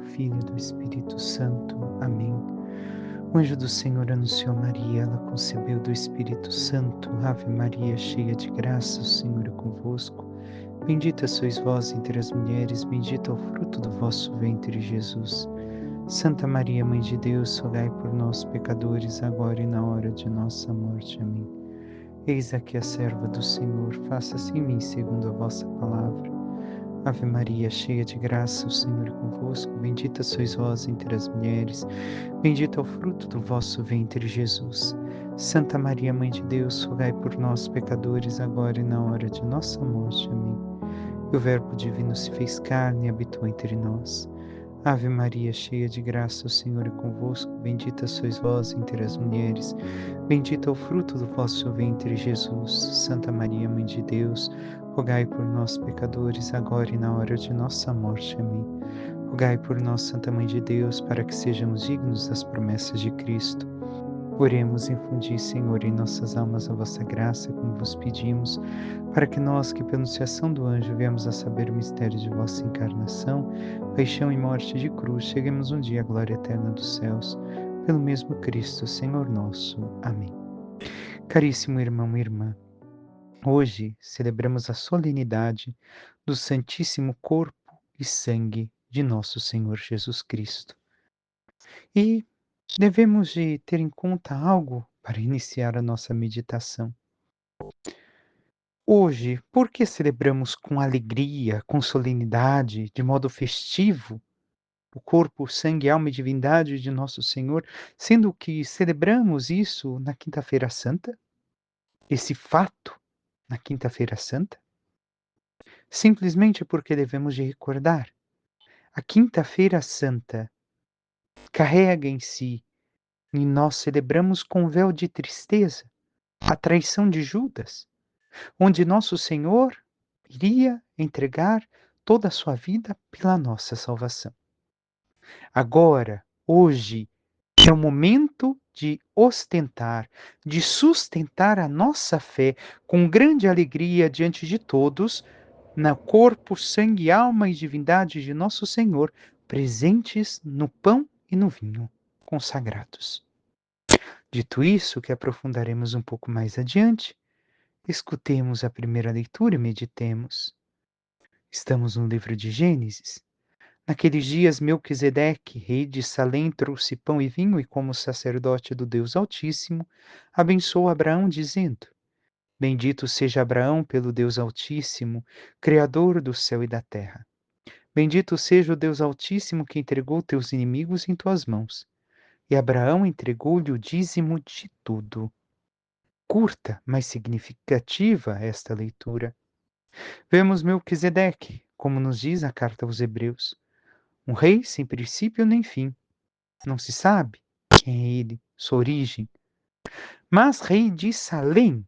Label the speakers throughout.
Speaker 1: Filho e do Espírito Santo. Amém. O anjo do Senhor anunciou Maria, ela concebeu do Espírito Santo. Ave Maria, cheia de graça, o Senhor é convosco. Bendita sois vós entre as mulheres, bendito é o fruto do vosso ventre, Jesus. Santa Maria, Mãe de Deus, rogai por nós, pecadores, agora e na hora de nossa morte. Amém. Eis aqui a serva do Senhor, faça-se em mim segundo a vossa palavra. Ave Maria, cheia de graça, o Senhor é convosco. Bendita sois vós entre as mulheres, bendito é o fruto do vosso ventre, Jesus. Santa Maria, Mãe de Deus, rogai por nós, pecadores, agora e na hora de nossa morte. Amém. E o Verbo divino se fez carne e habitou entre nós. Ave Maria, cheia de graça, o Senhor é convosco. Bendita sois vós entre as mulheres, bendito é o fruto do vosso ventre, Jesus. Santa Maria, Mãe de Deus, rogai por nós, pecadores, agora e na hora de nossa morte. Amém. Rogai por nós, Santa Mãe de Deus, para que sejamos dignos das promessas de Cristo. Oremos, infundi, Senhor, em nossas almas a vossa graça, como vos pedimos, para que nós, que pela anunciação do anjo viemos a saber o mistério de vossa encarnação, paixão e morte de cruz, cheguemos um dia à glória eterna dos céus, pelo mesmo Cristo, Senhor nosso. Amém. Caríssimo irmão e irmã, hoje celebramos a solenidade do Santíssimo Corpo e Sangue de nosso Senhor Jesus Cristo. E devemos de ter em conta algo para iniciar a nossa meditação. Hoje, por que celebramos com alegria, com solenidade, de modo festivo, o corpo, sangue, alma e divindade de nosso Senhor, sendo que celebramos isso na Quinta-feira Santa? Esse fato na Quinta-feira Santa? Simplesmente porque devemos de recordar. A Quinta-feira Santa carrega em si, e nós celebramos com véu de tristeza, a traição de Judas, onde nosso Senhor iria entregar toda a sua vida pela nossa salvação. Agora, hoje, é o momento de ostentar, de sustentar a nossa fé com grande alegria diante de todos, no corpo, sangue, alma e divindade de nosso Senhor, presentes no pão e no vinho consagrados. Dito isso, que aprofundaremos um pouco mais adiante, escutemos a primeira leitura e meditemos. Estamos no livro de Gênesis. Naqueles dias, Melquisedeque, rei de Salém, trouxe pão e vinho e, como sacerdote do Deus Altíssimo, abençoou Abraão, dizendo: Bendito seja Abraão pelo Deus Altíssimo, Criador do céu e da terra. Bendito seja o Deus Altíssimo que entregou teus inimigos em tuas mãos. E Abraão entregou-lhe o dízimo de tudo. Curta, mas significativa esta leitura. Vemos Melquisedeque, como nos diz a carta aos Hebreus, um rei sem princípio nem fim. Não se sabe quem é ele, sua origem. Mas rei de Salém.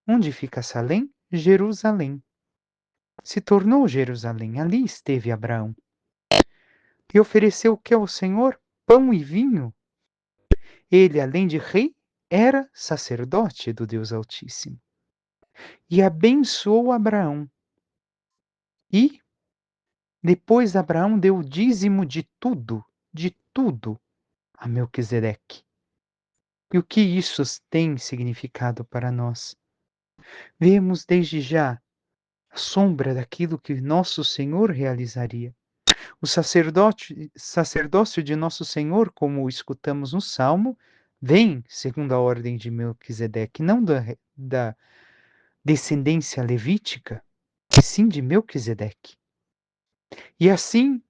Speaker 1: Onde fica Salém? Jerusalém. Se tornou Jerusalém. Ali esteve Abraão. E ofereceu o que ao Senhor? Pão e vinho. Ele, além de rei, era sacerdote do Deus Altíssimo. E abençoou Abraão. E depois Abraão deu o dízimo de tudo, a Melquisedeque. E o que isso tem significado para nós? Vemos desde já a sombra daquilo que nosso Senhor realizaria. O sacerdócio de nosso Senhor, como escutamos no Salmo, vem segundo a ordem de Melquisedeque, não da descendência levítica, e sim de Melquisedeque. E assim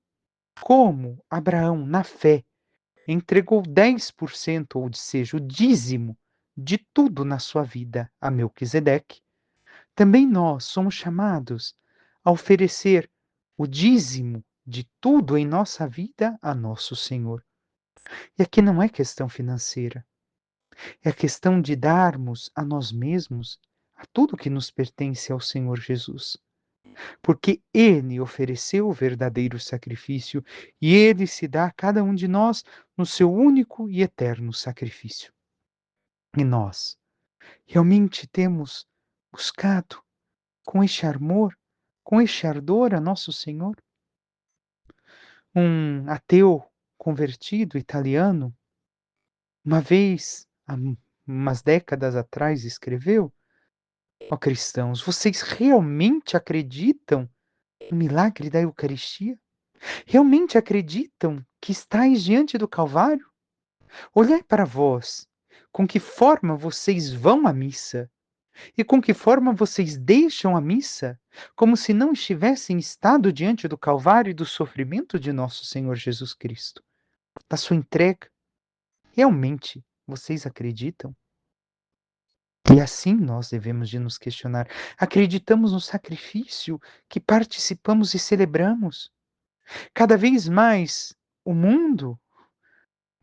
Speaker 1: como Abraão, na fé, entregou 10%, ou seja, o dízimo de tudo na sua vida a Melquisedeque, também nós somos chamados a oferecer o dízimo de tudo em nossa vida a nosso Senhor. E aqui não é questão financeira, é a questão de darmos a nós mesmos a tudo que nos pertence ao Senhor Jesus. Porque Ele ofereceu o verdadeiro sacrifício e Ele se dá a cada um de nós no seu único e eterno sacrifício. E nós realmente temos buscado com este amor, com este ardor a nosso Senhor? Um ateu convertido italiano, uma vez, há umas décadas atrás, escreveu: "Ó cristãos, vocês realmente acreditam no milagre da Eucaristia? Realmente acreditam que estáis diante do Calvário? Olhai para vós, com que forma vocês vão à missa e com que forma vocês deixam a missa, como se não estivessem estado diante do Calvário e do sofrimento de nosso Senhor Jesus Cristo, da sua entrega. Realmente vocês acreditam?" E assim nós devemos de nos questionar. Acreditamos no sacrifício que participamos e celebramos? Cada vez mais o mundo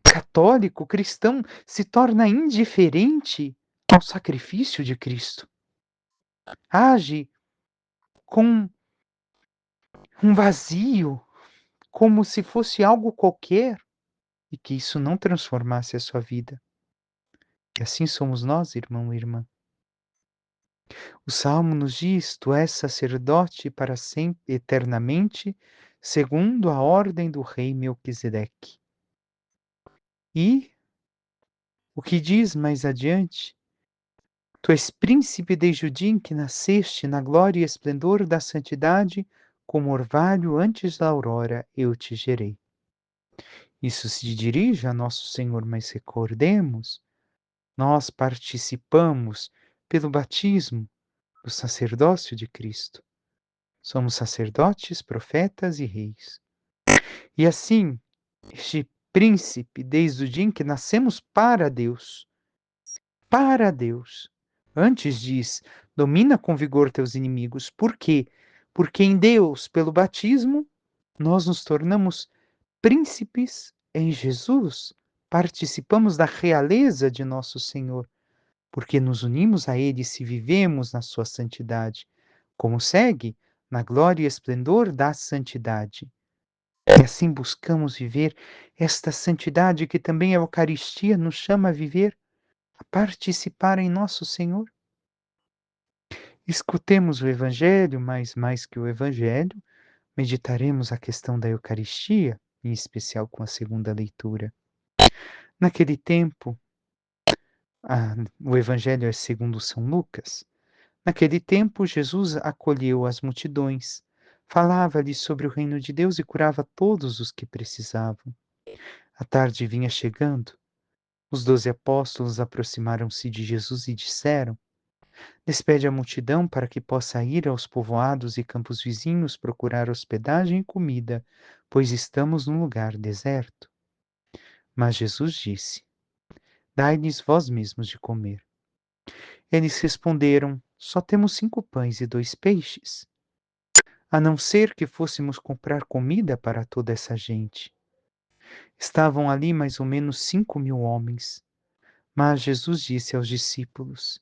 Speaker 1: católico, cristão, se torna indiferente ao sacrifício de Cristo. Age com um vazio, como se fosse algo qualquer e que isso não transformasse a sua vida. E assim somos nós, irmão e irmã. O Salmo nos diz: "Tu és sacerdote para sempre, eternamente, segundo a ordem do rei Melquisedeque." E o que diz mais adiante? "Tu és príncipe desde o dia em que nasceste, na glória e esplendor da santidade, como orvalho antes da aurora, eu te gerei." Isso se dirige a nosso Senhor, mas recordemos, nós participamos pelo batismo do sacerdócio de Cristo. Somos sacerdotes, profetas e reis. E assim, este príncipe, desde o dia em que nascemos para Deus. Antes diz: "Domina com vigor teus inimigos." Por quê? Porque em Deus, pelo batismo, nós nos tornamos príncipes em Jesus. Participamos da realeza de nosso Senhor, porque nos unimos a Ele se vivemos na sua santidade. Como segue? Na glória e esplendor da santidade. E assim buscamos viver esta santidade que também a Eucaristia nos chama a viver, a participar em nosso Senhor. Escutemos o Evangelho, mas mais que o Evangelho, meditaremos a questão da Eucaristia, em especial com a segunda leitura. Naquele tempo, o Evangelho é segundo São Lucas. Naquele tempo, Jesus acolheu as multidões, falava-lhes sobre o reino de Deus e curava todos os que precisavam. A tarde vinha chegando. Os 12 apóstolos aproximaram-se de Jesus e disseram: "Despede a multidão para que possa ir aos povoados e campos vizinhos procurar hospedagem e comida, pois estamos num lugar deserto." Mas Jesus disse: "Dai-lhes vós mesmos de comer." Eles responderam: "Só temos 5 pães e 2 peixes, a não ser que fôssemos comprar comida para toda essa gente." Estavam ali mais ou menos 5.000 homens. Mas Jesus disse aos discípulos: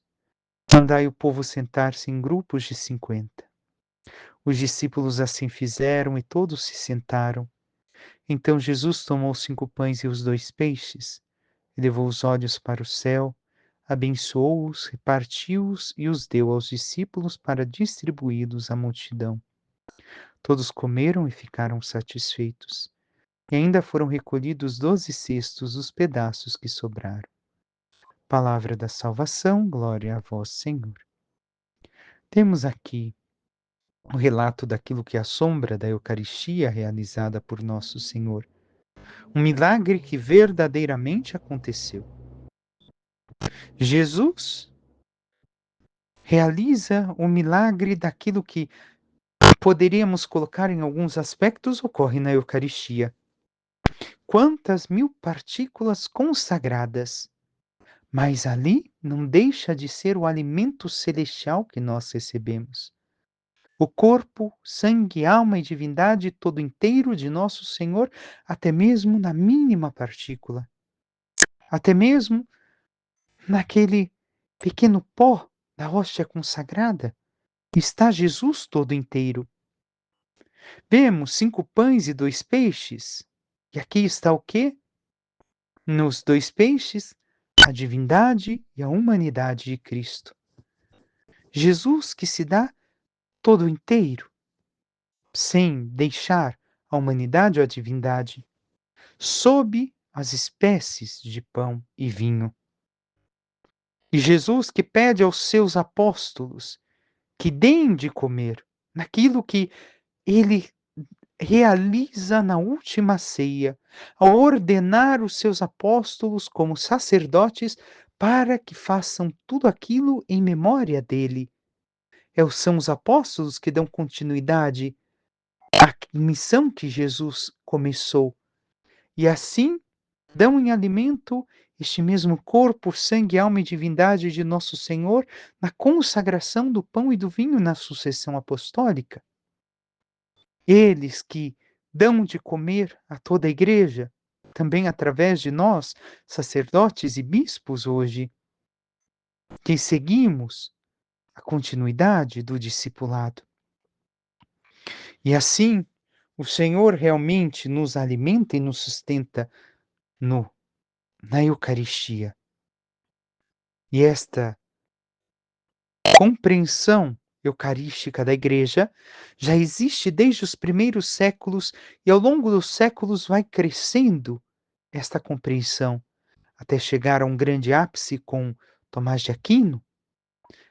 Speaker 1: "Mandai o povo sentar-se em grupos de 50." Os discípulos assim fizeram e todos se sentaram. Então Jesus tomou os 5 pães e os 2 peixes, elevou os olhos para o céu, abençoou-os, repartiu-os e os deu aos discípulos para distribuí-los à multidão. Todos comeram e ficaram satisfeitos. E ainda foram recolhidos 12 cestos dos pedaços que sobraram. Palavra da salvação, glória a vós, Senhor. Temos aqui o relato daquilo que é a sombra da Eucaristia realizada por nosso Senhor. Um milagre que verdadeiramente aconteceu. Jesus realiza o milagre daquilo que poderíamos colocar em alguns aspectos ocorre na Eucaristia. Quantas mil partículas consagradas, mas ali não deixa de ser o alimento celestial que nós recebemos. O corpo, sangue, alma e divindade todo inteiro de nosso Senhor, até mesmo na mínima partícula, até mesmo naquele pequeno pó da hóstia consagrada, está Jesus todo inteiro. Vemos 5 pães e 2 peixes, e aqui está o quê? Nos 2 peixes, a divindade e a humanidade de Cristo. Jesus que se dá todo inteiro, sem deixar a humanidade ou a divindade, sob as espécies de pão e vinho. E Jesus que pede aos seus apóstolos que deem de comer naquilo que ele realiza na última ceia, ao ordenar os seus apóstolos como sacerdotes para que façam tudo aquilo em memória dele. São os apóstolos que dão continuidade à missão que Jesus começou. E assim dão em alimento este mesmo corpo, sangue, alma e divindade de nosso Senhor na consagração do pão e do vinho na sucessão apostólica. Eles que dão de comer a toda a igreja, também através de nós, sacerdotes e bispos hoje, que seguimos a continuidade do discipulado. E assim, o Senhor realmente nos alimenta e nos sustenta no na Eucaristia. E esta compreensão eucarística da igreja já existe desde os primeiros séculos e ao longo dos séculos vai crescendo esta compreensão até chegar a um grande ápice com Tomás de Aquino,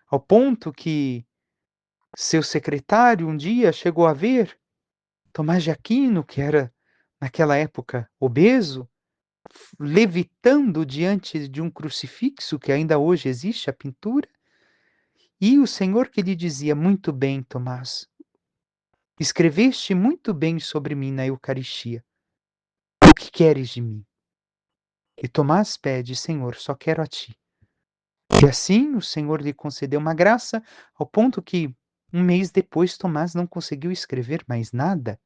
Speaker 1: ao ponto que seu secretário um dia chegou a ver Tomás de Aquino, que era naquela época obeso, levitando diante de um crucifixo, que ainda hoje existe a pintura, e o Senhor que lhe dizia: "Muito bem, Tomás, escreveste muito bem sobre mim na Eucaristia. O que queres de mim?" E Tomás pede: "Senhor, só quero a ti." E assim o Senhor lhe concedeu uma graça, ao ponto que um mês depois Tomás não conseguiu escrever mais nada,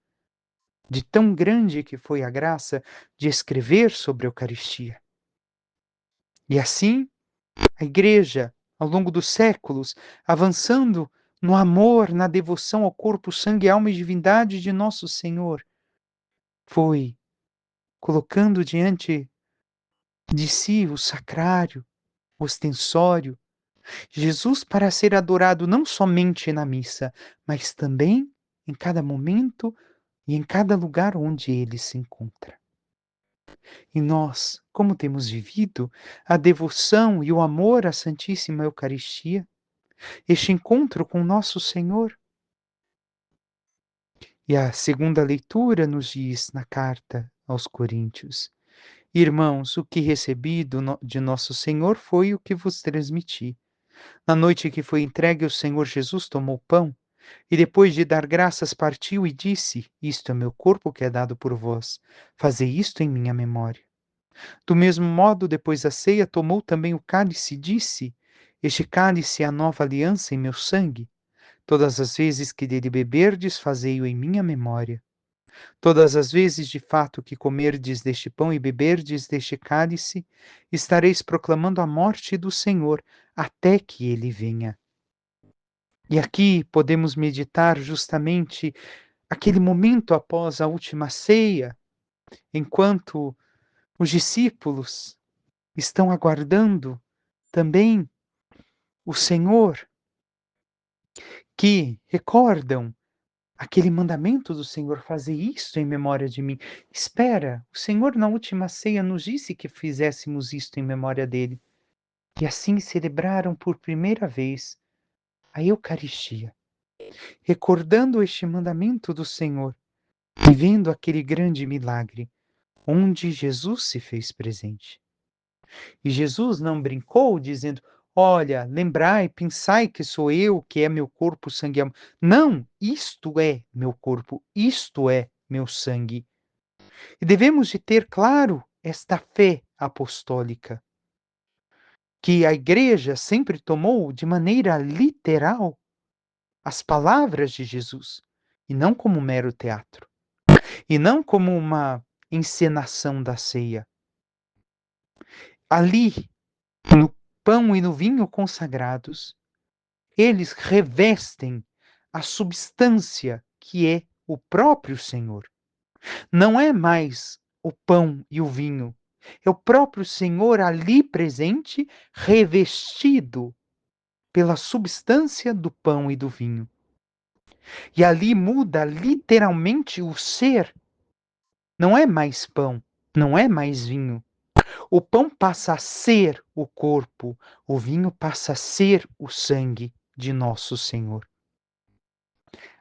Speaker 1: de tão grande que foi a graça de escrever sobre a Eucaristia. E assim a Igreja, ao longo dos séculos, avançando no amor, na devoção ao corpo, sangue, alma e divindade de nosso Senhor, foi colocando diante de si o sacrário, o ostensório, Jesus para ser adorado não somente na missa, mas também em cada momento e em cada lugar onde ele se encontra. E nós, como temos vivido a devoção e o amor à Santíssima Eucaristia, este encontro com nosso Senhor. E a segunda leitura nos diz na carta aos Coríntios: Irmãos, o que recebi de nosso Senhor foi o que vos transmiti. Na noite que foi entregue, o Senhor Jesus tomou pão e, depois de dar graças, partiu e disse: Isto é meu corpo que é dado por vós. Fazei isto em minha memória. Do mesmo modo, depois da ceia, tomou também o cálice e disse: Este cálice é a nova aliança em meu sangue. Todas as vezes que dele beberdes, fazei-o em minha memória. Todas as vezes, de fato, que comerdes deste pão e beberdes deste cálice, estareis proclamando a morte do Senhor até que ele venha. E aqui podemos meditar justamente aquele momento após a última ceia, enquanto os discípulos estão aguardando também o Senhor, que recordam aquele mandamento do Senhor: fazer isto em memória de mim. Espera, o Senhor na última ceia nos disse que fizéssemos isto em memória dele. E assim celebraram por primeira vez a Eucaristia, recordando este mandamento do Senhor, vivendo aquele grande milagre, onde Jesus se fez presente. E Jesus não brincou dizendo: Olha, lembrai, pensai que sou eu, que é meu corpo, sangue e alma. Não, isto é meu corpo, isto é meu sangue. E devemos de ter claro esta fé apostólica, que a igreja sempre tomou de maneira literal as palavras de Jesus, e não como um mero teatro, e não como uma encenação da ceia. Ali, no pão e no vinho consagrados, eles revestem a substância que é o próprio Senhor. Não é mais o pão e o vinho, é o próprio Senhor ali presente, revestido pela substância do pão e do vinho. E ali muda literalmente o ser não é mais pão, não é mais vinho. O pão passa a ser o corpo, o vinho passa a ser o sangue de nosso Senhor.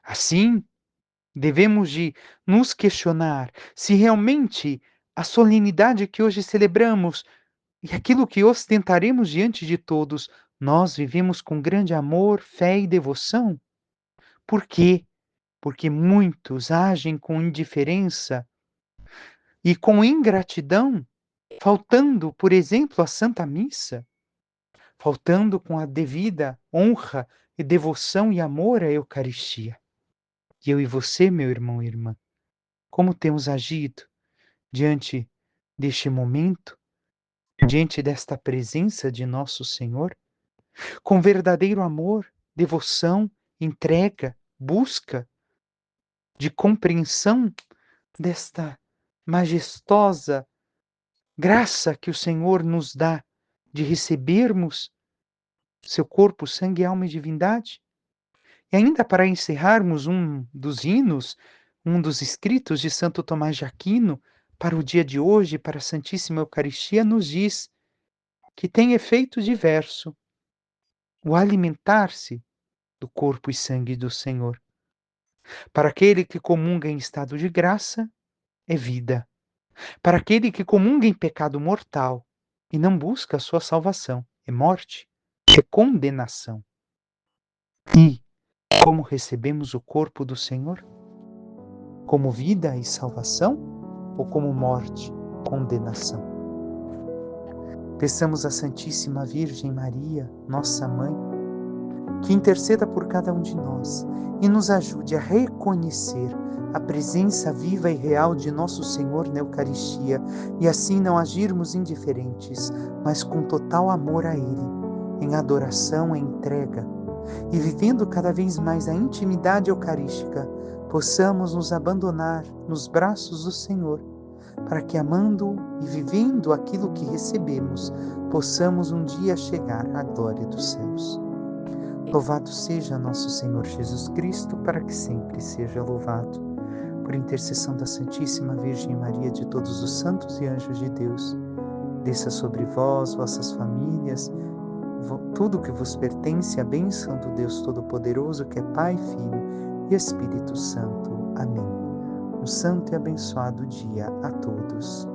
Speaker 1: Assim, devemos de nos questionar se realmente a solenidade que hoje celebramos e aquilo que ostentaremos diante de todos, nós vivemos com grande amor, fé e devoção. Por quê? Porque muitos agem com indiferença e com ingratidão, faltando, por exemplo, à Santa Missa, faltando com a devida honra e devoção e amor à Eucaristia. E eu e você, meu irmão e irmã, como temos agido diante deste momento, diante desta presença de nosso Senhor, com verdadeiro amor, devoção, entrega, busca de compreensão desta majestosa graça que o Senhor nos dá de recebermos seu corpo, sangue, alma e divindade. E ainda para encerrarmos um dos hinos, um dos escritos de Santo Tomás de Aquino, para o dia de hoje, para a Santíssima Eucaristia, nos diz que tem efeito diverso o alimentar-se do corpo e sangue do Senhor. Para aquele que comunga em estado de graça, é vida. Para aquele que comunga em pecado mortal e não busca a sua salvação, é morte, é condenação. E como recebemos o corpo do Senhor? Como vida e salvação ou como morte, condenação? Peçamos à Santíssima Virgem Maria, nossa mãe, que interceda por cada um de nós e nos ajude a reconhecer a presença viva e real de nosso Senhor na Eucaristia e assim não agirmos indiferentes, mas com total amor a Ele, em adoração e entrega, e vivendo cada vez mais a intimidade eucarística, possamos nos abandonar nos braços do Senhor, para que amando e vivendo aquilo que recebemos, possamos um dia chegar à glória dos céus. Louvado seja nosso Senhor Jesus Cristo, para que sempre seja louvado. Por intercessão da Santíssima Virgem Maria, de todos os santos e anjos de Deus, desça sobre vós, vossas famílias, tudo que vos pertence, a bênção do Deus Todo-Poderoso, que é Pai, Filho e Espírito Santo. Amém. Um santo e abençoado dia a todos.